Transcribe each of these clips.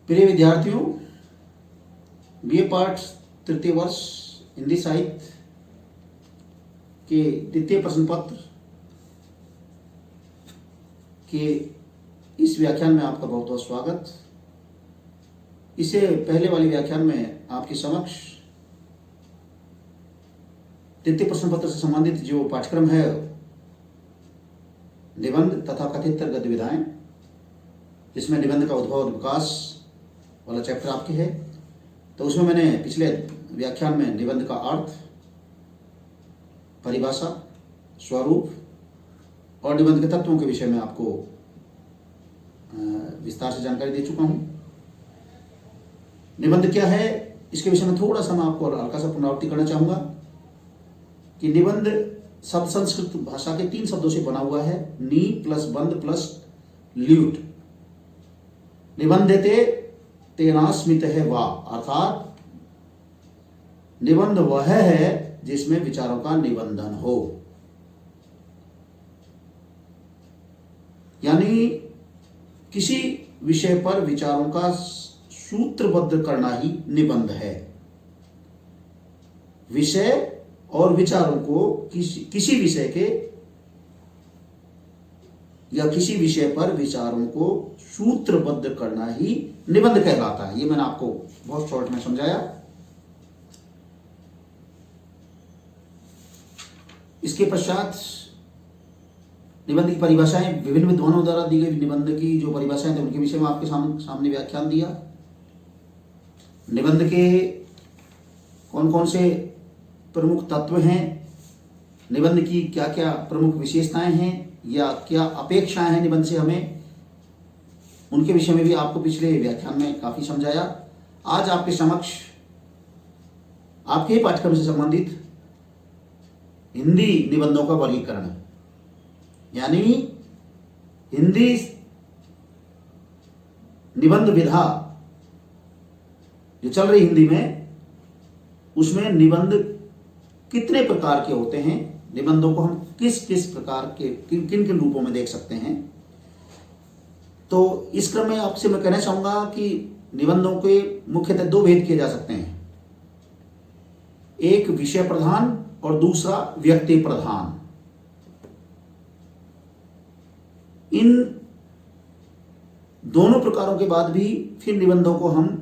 प्रिय विद्यार्थियों, बीए पाठ तृतीय वर्ष हिंदी साहित्य के द्वितीय प्रश्न पत्र के इस व्याख्यान में आपका बहुत बहुत स्वागत। इससे पहले वाले व्याख्यान में आपके समक्ष द्वितीय प्रश्न पत्र से संबंधित जो पाठ्यक्रम है निबंध तथा कथित गतिविधियां, जिसमें निबंध का उद्भव और विकास वाला चैप्टर आपके है। तो उसमें मैंने पिछले व्याख्यान में निबंध का अर्थ, परिभाषा, स्वरूप और निबंध के तत्वों के विषय में आपको विस्तार से जानकारी दे चुका हूं। निबंध क्या है, इसके विषय में थोड़ा सा मैं आपको हल्का सा पुनरावृत्ति करना चाहूंगा कि निबंध शब्द संस्कृत भाषा के 3 शब्दों से बना हुआ है। नी प्लस बंध प्लस ल्यूट। निबंधते तेना स्मित है वा, अर्थात निबंध वह है जिसमें विचारों का निबंधन हो, यानी किसी विषय पर विचारों का सूत्रबद्ध करना ही निबंध है। विषय और विचारों को किसी विषय के या किसी विषय पर विचारों को सूत्रबद्ध करना ही निबंध कहलाता है। ये मैंने आपको बहुत शॉर्ट में समझाया। इसके पश्चात निबंध की परिभाषाएं, विभिन्न विद्वानों द्वारा दी गई निबंध की जो परिभाषाएं थे उनके विषय में आपके सामने व्याख्यान दिया। निबंध के कौन कौन से प्रमुख तत्व हैं, निबंध की क्या क्या प्रमुख विशेषताएं हैं या क्या अपेक्षाएं हैं निबंध से हमें, उनके विषय में भी आपको पिछले व्याख्यान में काफी समझाया। आज आपके समक्ष आपके पाठ्यक्रम से संबंधित हिंदी निबंधों का वर्गीकरण, यानी हिंदी निबंध विधा जो चल रही हिंदी में, उसमें निबंध कितने प्रकार के होते हैं, निबंधों को हम किस किस प्रकार के किन किन रूपों में देख सकते हैं। तो इस क्रम में आपसे मैं कहना चाहूंगा कि निबंधों के मुख्यतः 2 भेद किए जा सकते हैं, एक विषय प्रधान और दूसरा व्यक्ति प्रधान। इन दोनों प्रकारों के बाद भी फिर निबंधों को हम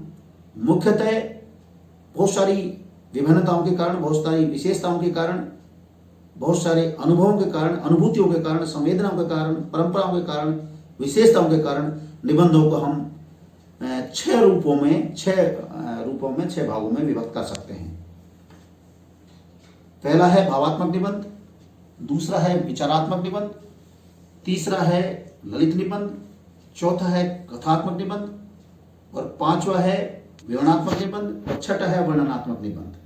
मुख्यतः बहुत सारी विभिन्नताओं के कारण, बहुत सारी विशेषताओं के कारण, बहुत सारे अनुभवों के कारण, अनुभूतियों के कारण, संवेदनाओं के कारण, परंपराओं के कारण, विशेषताओं के कारण निबंधों को हम 6 रूपों में 6 भागों में विभक्त कर सकते हैं। पहला है भावात्मक निबंध, दूसरा है विचारात्मक निबंध, तीसरा है ललित निबंध, चौथा है कथात्मक निबंध और 5वां है विवरणात्मक निबंध और 6ठा है वर्णनात्मक निबंध।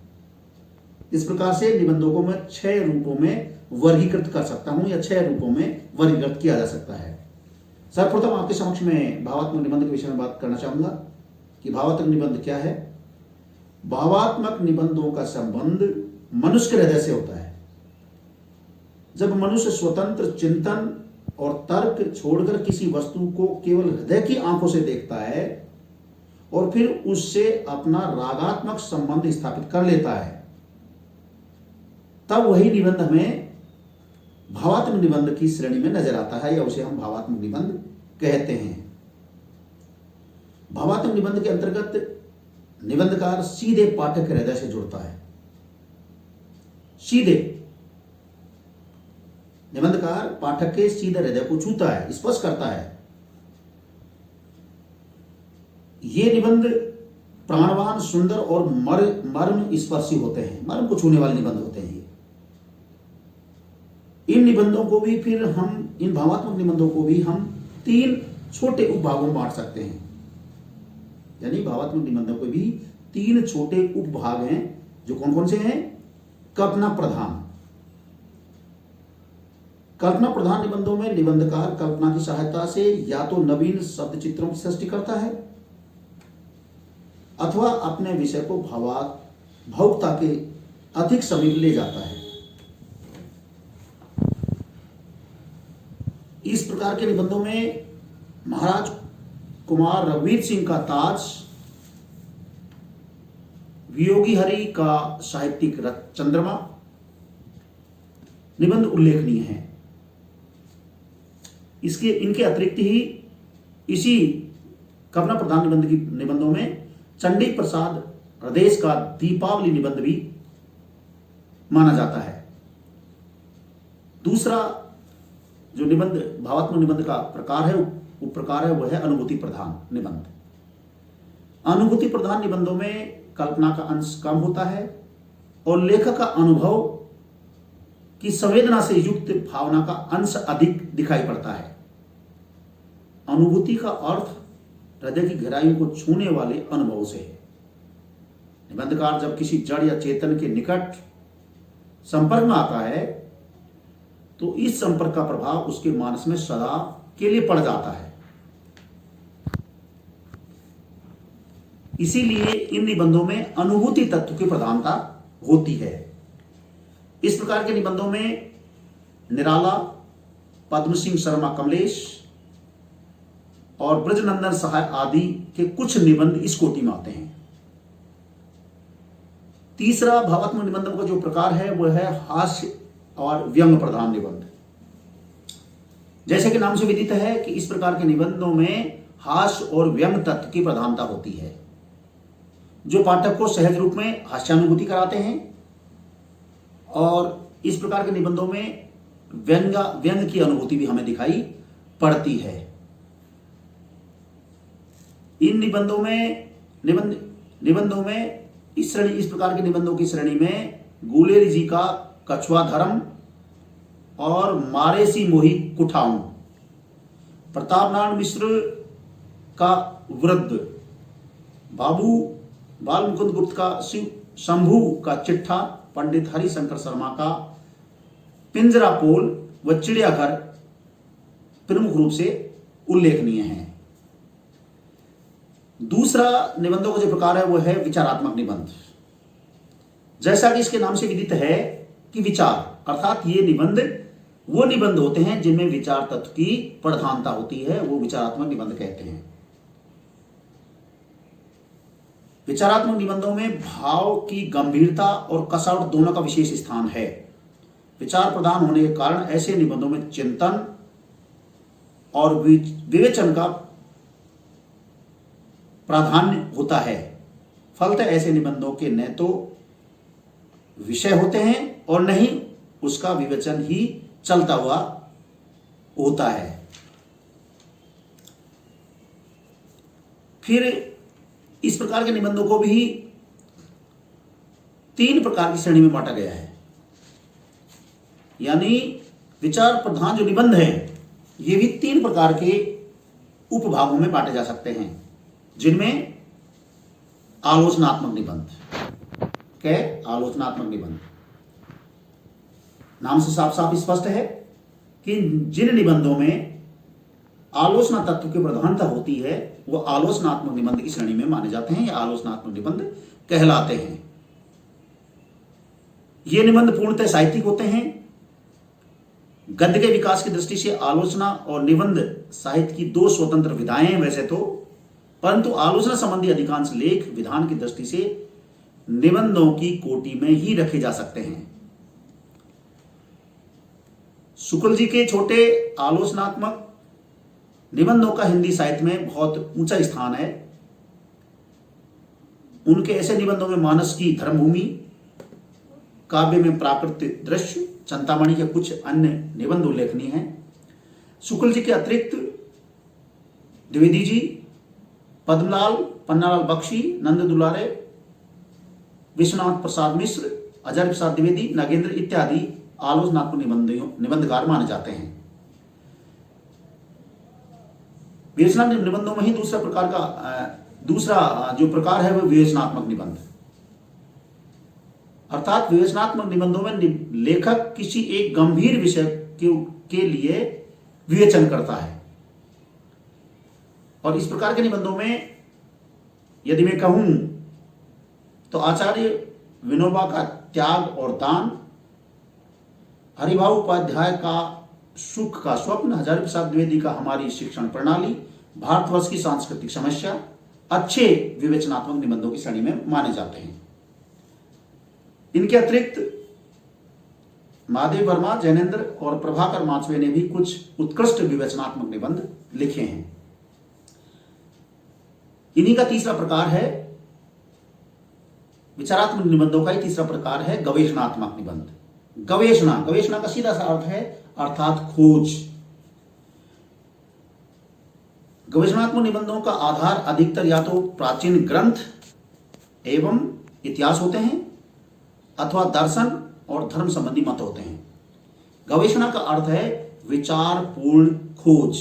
इस प्रकार से निबंधों को मैं 6 रूपों में वर्गीकृत कर सकता हूं या 6 रूपों में वर्गीकृत किया जा सकता है। सर्वप्रथम आपके समक्ष में भावात्मक निबंध के विषय में बात करना चाहूंगा कि भावात्मक निबंध क्या है। भावात्मक निबंधों का संबंध मनुष्य के हृदय से होता है। जब मनुष्य स्वतंत्र चिंतन और तर्क छोड़कर किसी वस्तु को केवल हृदय की आंखों से देखता है और फिर उससे अपना रागात्मक संबंध स्थापित कर लेता है, तब वही निबंध हमें भावात्मक निबंध की श्रेणी में नजर आता है या उसे हम भावात्मक निबंध कहते हैं। भावात्मक निबंध के अंतर्गत निबंधकार सीधे पाठक के हृदय से जुड़ता है। सीधे निबंधकार पाठक के सीधे हृदय को छूता है, स्पर्श करता है। ये निबंध प्राणवान, सुंदर और मर्म स्पर्शी होते हैं, मर्म को छूने वाले निबंध होते हैं। इन निबंधों को भी फिर हम, इन भावात्मक निबंधों को भी हम 3 छोटे उपभागों में बांट सकते हैं। यानी भावात्मक निबंधों को भी 3 छोटे उपभाग हैं, जो कौन कौन से हैं। कल्पना प्रधान। कल्पना प्रधान निबंधों में निबंधकार कल्पना की सहायता से या तो नवीन शब्द चित्रों की सृष्टि करता है अथवा अपने विषय को भावुकता के अधिक समीप ले जाता है। इस प्रकार के निबंधों में महाराज कुमार रघुवीर सिंह का ताज, वियोगी हरि का साहित्यिक रथ चंद्रमा निबंध उल्लेखनीय है। इनके अतिरिक्त ही इसी कवना प्रधान निबंध की निबंधों में चंडी प्रसाद हृदय का दीपावली निबंध भी माना जाता है। दूसरा जो निबंध भावात्मक निबंध का प्रकार है वह है अनुभूति प्रधान निबंध। अनुभूति प्रधान निबंधों में कल्पना का अंश कम होता है और लेखक का अनुभव की संवेदना से युक्त भावना का अंश अधिक दिखाई पड़ता है। अनुभूति का अर्थ हृदय की गहराई को छूने वाले अनुभव से है। निबंधकार जब किसी जड़ या चेतन के निकट संपर्क में आता है तो इस संपर्क का प्रभाव उसके मानस में सदा के लिए पड़ जाता है। इसीलिए इन निबंधों में अनुभूति तत्व की प्रधानता होती है। इस प्रकार के निबंधों में निराला, पद्म सिंह शर्मा कमलेश और ब्रजनंदन सहाय आदि के कुछ निबंध इस कोटि में आते हैं। तीसरा भावात्मक निबंधों का जो प्रकार है वह है हास्य और व्यंग प्रधान निबंध। जैसे कि नाम से विदित है कि इस प्रकार के निबंधों में हास्य और व्यंग तत्व की प्रधानता होती है, जो पाठक को सहज रूप में हास्यानुभूति कराते हैं। और इस प्रकार के निबंधों में व्यंग की अनुभूति भी हमें दिखाई पड़ती है। इन निबंधों में इस प्रकार के निबंधों की श्रेणी में गुलेरी जी का कछुआ धर्म और मारेसी मोही कुठाऊं, प्रताप नारायण मिश्र का वृद्ध, बाल मुकुंद गुप्त का शिव शंभू का चिट्ठा, पंडित हरिशंकर शर्मा का पिंजरा पोल व चिड़ियाघर प्रमुख रूप से उल्लेखनीय है। दूसरा निबंधों का जो प्रकार है वह है विचारात्मक निबंध। जैसा कि इसके नाम से विदित है कि विचार अर्थात ये निबंध वो निबंध होते हैं जिनमें विचार तत्व की प्रधानता होती है, वो विचारात्मक निबंध कहते हैं। विचारात्मक निबंधों में भाव की गंभीरता और कसावट दोनों का विशेष स्थान है। विचार प्रधान होने के कारण ऐसे निबंधों में चिंतन और विवेचन का प्राधान्य होता है। फलतः ऐसे निबंधों के न तो विषय होते हैं और न ही उसका विवेचन ही चलता हुआ होता है। फिर इस प्रकार के निबंधों को भी 3 प्रकार की श्रेणी में बांटा गया है। यानी विचार प्रधान जो निबंध है ये भी 3 प्रकार के उपभागों में बांटे जा सकते हैं, जिनमें आलोचनात्मक निबंध आलोचनात्मक निबंध नाम से साफ साफ स्पष्ट है कि जिन निबंधों में आलोचना तत्व की प्रधानता होती है वो आलोचनात्मक निबंध की श्रेणी में माने जाते हैं या आलोचनात्मक निबंध कहलाते हैं। ये निबंध पूर्णतः साहित्यिक होते हैं। गद्य के विकास की दृष्टि से आलोचना और निबंध साहित्य की 2 स्वतंत्र विधाएं हैं वैसे तो, परंतु आलोचना संबंधी अधिकांश लेख विधान की दृष्टि से निबंधों की कोटि में ही रखे जा सकते हैं। शुक्ल जी के छोटे आलोचनात्मक निबंधों का हिंदी साहित्य में बहुत ऊंचा स्थान है। उनके ऐसे निबंधों में मानस की धर्मभूमि, काव्य में प्राकृतिक दृश्य, चिंतामणि के कुछ अन्य निबंध उल्लेखनीय हैं। शुक्ल जी के अतिरिक्त द्विवेदी जी, पद्मलाल, पन्नालाल बख्शी, नंद दुलारे, विश्वनाथ प्रसाद मिश्र, अजय प्रसाद द्विवेदी, नागेंद्र इत्यादि आलोचनात्मक निबंधकार माने जाते हैं। विवेचनात्मक निबंधों में ही दूसरा जो प्रकार है वह विवेचनात्मक निबंध। अर्थात विवेचनात्मक निबंधों में लेखक किसी एक गंभीर विषय के लिए विवेचन करता है। और इस प्रकार के निबंधों में यदि मैं कहूं तो आचार्य विनोबा का त्याग और दान, हरिभाऊ उपाध्याय का सुख का स्वप्न, हजारी प्रसाद द्विवेदी का हमारी शिक्षण प्रणाली, भारतवर्ष की सांस्कृतिक समस्या अच्छे विवेचनात्मक निबंधों की श्रेणी में माने जाते हैं। इनके अतिरिक्त महादेव वर्मा, जैनेन्द्र और प्रभाकर माचवे ने भी कुछ उत्कृष्ट विवेचनात्मक निबंध लिखे हैं। इन्हीं का तीसरा प्रकार है, विचारात्मक निबंधों का ही तीसरा प्रकार है गवेषणात्मक निबंध। गवेषणा का सीधा सा अर्थ है अर्थात खोज। गवेषणात्मक निबंधों का आधार अधिकतर या तो प्राचीन ग्रंथ एवं इतिहास होते हैं अथवा दर्शन और धर्म संबंधी मत होते हैं। गवेषणा का अर्थ है विचारपूर्ण खोज।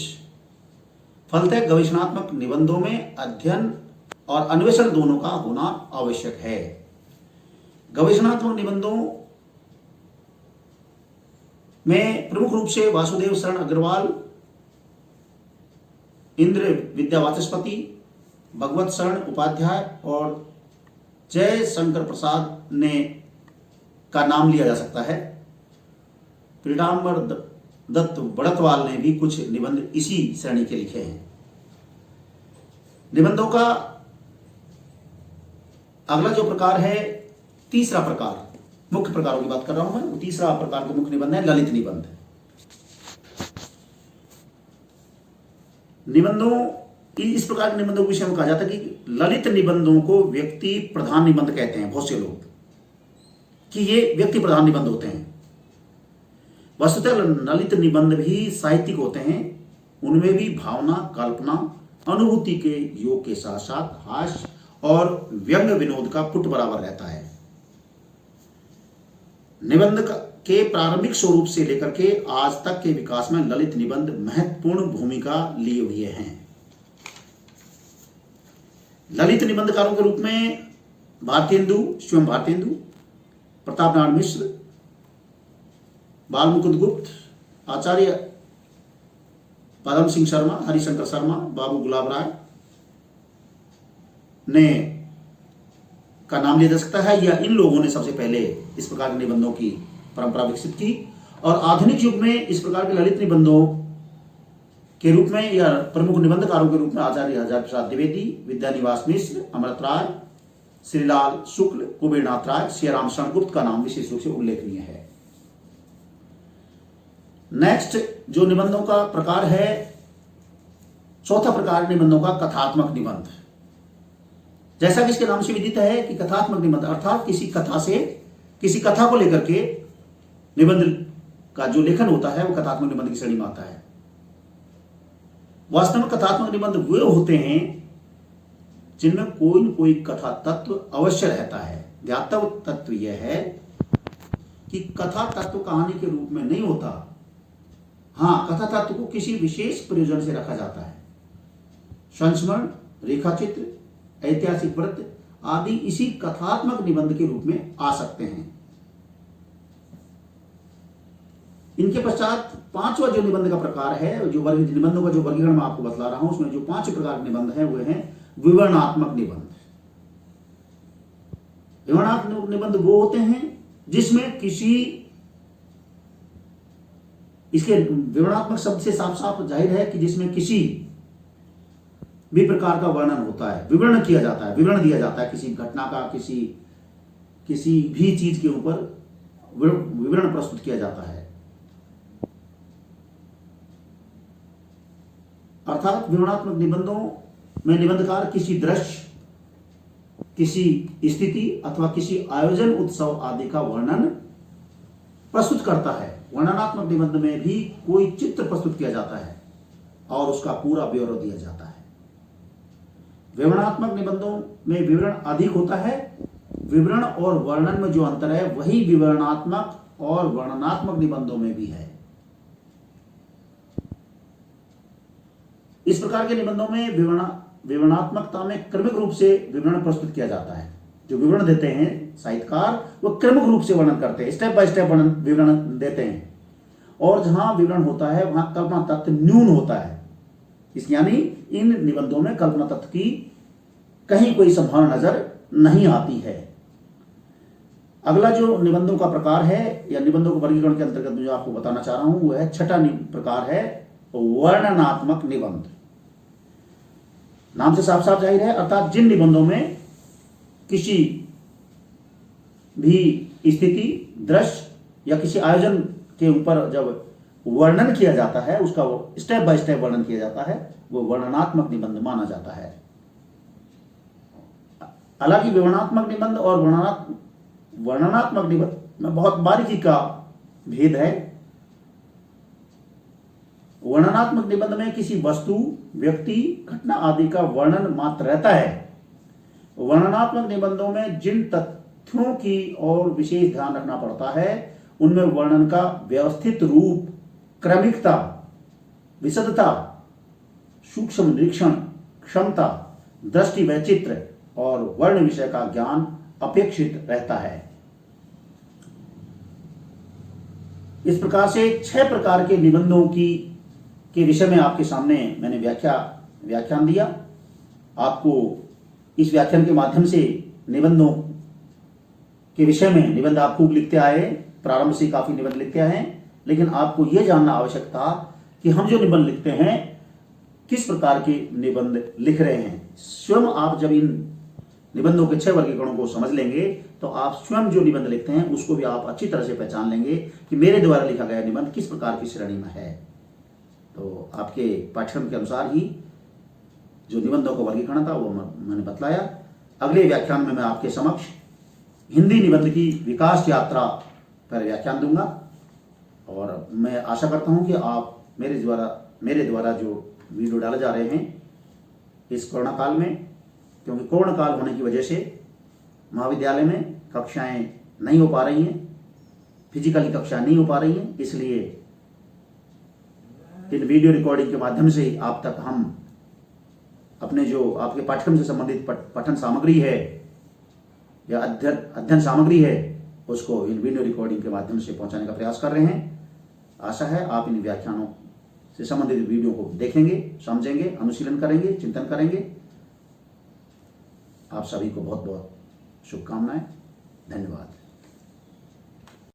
फलतः गवेषणात्मक निबंधों में अध्ययन और अन्वेषण दोनों का होना आवश्यक है। गवेषणात्मक निबंधों में प्रमुख रूप से वासुदेव शरण अग्रवाल, इंद्र विद्या वाचस्पति, भगवत शरण उपाध्याय और जय शंकर प्रसाद ने का नाम लिया जा सकता है। पीताम्बर दत्त बड़तवाल ने भी कुछ निबंध इसी श्रेणी के लिखे हैं। निबंधों का अगला जो प्रकार है, तीसरा प्रकार, मुख्य प्रकारों की बात कर रहा हूं मैं, तीसरा प्रकार के मुख्य निबंध है ललित निबंध। इस प्रकार के निबंधों के विषय में कहा जाता है कि ललित निबंधों को व्यक्ति प्रधान निबंध कहते हैं। बहुत से लोग कि ये व्यक्ति प्रधान निबंध होते हैं। वस्तुतः ललित निबंध भी साहित्यिक होते हैं। उनमें भी भावना, कल्पना, अनुभूति के योग के साथ साथ हास्य और व्यंग्य विनोद का पुट बराबर रहता है। निबंध के प्रारंभिक स्वरूप से लेकर के आज तक के विकास में ललित निबंध महत्वपूर्ण भूमिका लिए हुए हैं। ललित निबंधकारों के रूप में भारतेंदु, स्वयं भारतेंदु, प्रताप नारायण मिश्र, बालमुकुंद गुप्त, आचार्य पदम सिंह शर्मा, हरिशंकर शर्मा, बाबू गुलाब राय ने का नाम लिया जा सकता है, या इन लोगों ने सबसे पहले इस प्रकार के निबंधों की परंपरा विकसित की। और आधुनिक युग में इस प्रकार के ललित निबंधों के रूप में या प्रमुख निबंधकारों के रूप में आचार्य हजारी प्रसाद द्विवेदी, विद्यानिवास मिश्र, अमृत राय, श्रीलाल शुक्ल, कुबेरनाथ राय, सियाराम शरणगुप्त का नाम विशेष रूप से उल्लेखनीय है। नेक्स्ट जो निबंधों का प्रकार है, चौथा प्रकार निबंधों का कथात्मक निबंध। जैसा कि इसके नाम से विदित है कि कथात्मक निबंध अर्थात किसी कथा को लेकर के निबंध का जो लेखन होता है वो कथात्मक निबंध की श्रेणी में आता है। वास्तव में कथात्मक निबंध वे होते हैं जिनमें कोई न कोई कथा तत्व अवश्य रहता है। ध्यातव्य तत्व यह है कि कथा तत्व कहानी के रूप में नहीं होता। हाँ, कथा तत्व को किसी विशेष प्रयोजन से रखा जाता है। संस्मरण, रेखाचित्र, ऐतिहासिक वृत्त आदि इसी कथात्मक निबंध के रूप में आ सकते हैं। इनके पश्चात पांचवा जो निबंध का प्रकार है, जो निबंधों का जो वर्गीकरण मैं आपको बतला रहा हूं, उसमें जो 5 प्रकार के निबंध हैं वे हैं विवरणात्मक निबंध। विवरणात्मक निबंध वो होते हैं जिसमें इसके विवरणात्मक शब्द से साफ साफ जाहिर है कि जिसमें किसी भी प्रकार का वर्णन होता है, विवरण किया जाता है, विवरण दिया जाता है किसी घटना का, किसी भी चीज के ऊपर विवरण प्रस्तुत किया जाता है। अर्थात विवरणात्मक निबंधों में निबंधकार किसी दृश्य, किसी स्थिति अथवा किसी आयोजन, उत्सव आदि का वर्णन प्रस्तुत करता है। वर्णनात्मक निबंध में भी कोई चित्र प्रस्तुत किया जाता है और उसका पूरा ब्यौरा दिया जाता है। विवरणात्मक निबंधों में विवरण अधिक होता है। विवरण और वर्णन में जो अंतर है वही विवरणात्मक और वर्णनात्मक निबंधों में भी है। इस प्रकार के निबंधों में विवरणात्मकता में क्रमिक रूप से विवरण प्रस्तुत किया जाता है। जो विवरण देते हैं साहित्यकार वो क्रमिक रूप से वर्णन करते हैं, स्टेप बाय स्टेप विवरण देते हैं। और जहां विवरण होता है वहां कल्पना तत्व न्यून होता है। यानी इन निबंधों में कल्पना तत्व की कहीं कोई संभावना नजर नहीं आती है। अगला जो निबंधों का प्रकार है या निबंधों के वर्गीकरण के अंतर्गत जो आपको बताना चाह रहा हूं वो है छठा प्रकार है वर्णनात्मक निबंध। नाम से साफ साफ जाहिर है, अर्थात जिन निबंधों में किसी भी स्थिति, दृश्य या किसी आयोजन के ऊपर जब वर्णन किया जाता है, उसका वो स्टेप बाय स्टेप वर्णन किया जाता है, वो वर्णनात्मक निबंध माना जाता है। हालांकि विवरणात्मक निबंध और वर्णनात्मक निबंध में बहुत बारीकी का भेद है। वर्णनात्मक निबंध में किसी वस्तु, व्यक्ति, घटना आदि का वर्णन मात्र रहता है। वर्णनात्मक निबंधों में जिन तथ्यों की और विशेष ध्यान रखना पड़ता है, उनमें वर्णन का व्यवस्थित रूप, क्रमिकता, विशदता, सूक्ष्म निरीक्षण क्षमता, दृष्टि वैचित्र और वर्ण विषय का ज्ञान अपेक्षित रहता है। इस प्रकार से 6 प्रकार के निबंधों के विषय में आपके सामने मैंने व्याख्यान दिया। आपको इस व्याख्यान के माध्यम से निबंधों के विषय में, निबंध आप खूब लिखते आए, प्रारंभ से काफी निबंध लिखते आए हैं, लेकिन आपको यह जानना आवश्यक था कि हम जो निबंध लिखते हैं किस प्रकार के निबंध लिख रहे हैं। स्वयं आप जब इन निबंधों के 6 वर्गीकरणों को समझ लेंगे तो आप स्वयं जो निबंध लिखते हैं उसको भी आप अच्छी तरह से पहचान लेंगे कि मेरे द्वारा लिखा गया निबंध किस प्रकार की श्रेणी में है। तो आपके पाठ्यक्रम के अनुसार ही जो निबंधों का वर्गीकरण था वो मैंने बतलाया। अगले व्याख्यान में मैं आपके समक्ष हिंदी निबंध की विकास यात्रा पर व्याख्यान दूंगा और मैं आशा करता हूं कि आप मेरे द्वारा जो वीडियो डाले जा रहे हैं इस कोरोना काल में, क्योंकि कोरोना काल होने की वजह से महाविद्यालय में कक्षाएं नहीं हो पा रही हैं, फिजिकली कक्षाएं नहीं हो पा रही हैं, इसलिए इन वीडियो रिकॉर्डिंग के माध्यम से आप तक हम अपने जो आपके पाठ्यक्रम से संबंधित पठन सामग्री है या अध्ययन सामग्री है उसको इन वीडियो रिकॉर्डिंग के माध्यम से पहुंचाने का प्रयास कर रहे हैं। आशा है आप इन व्याख्यानों से संबंधित वीडियो को देखेंगे, समझेंगे, अनुशीलन करेंगे, चिंतन करेंगे। आप सभी को बहुत बहुत शुभकामनाएं। धन्यवाद।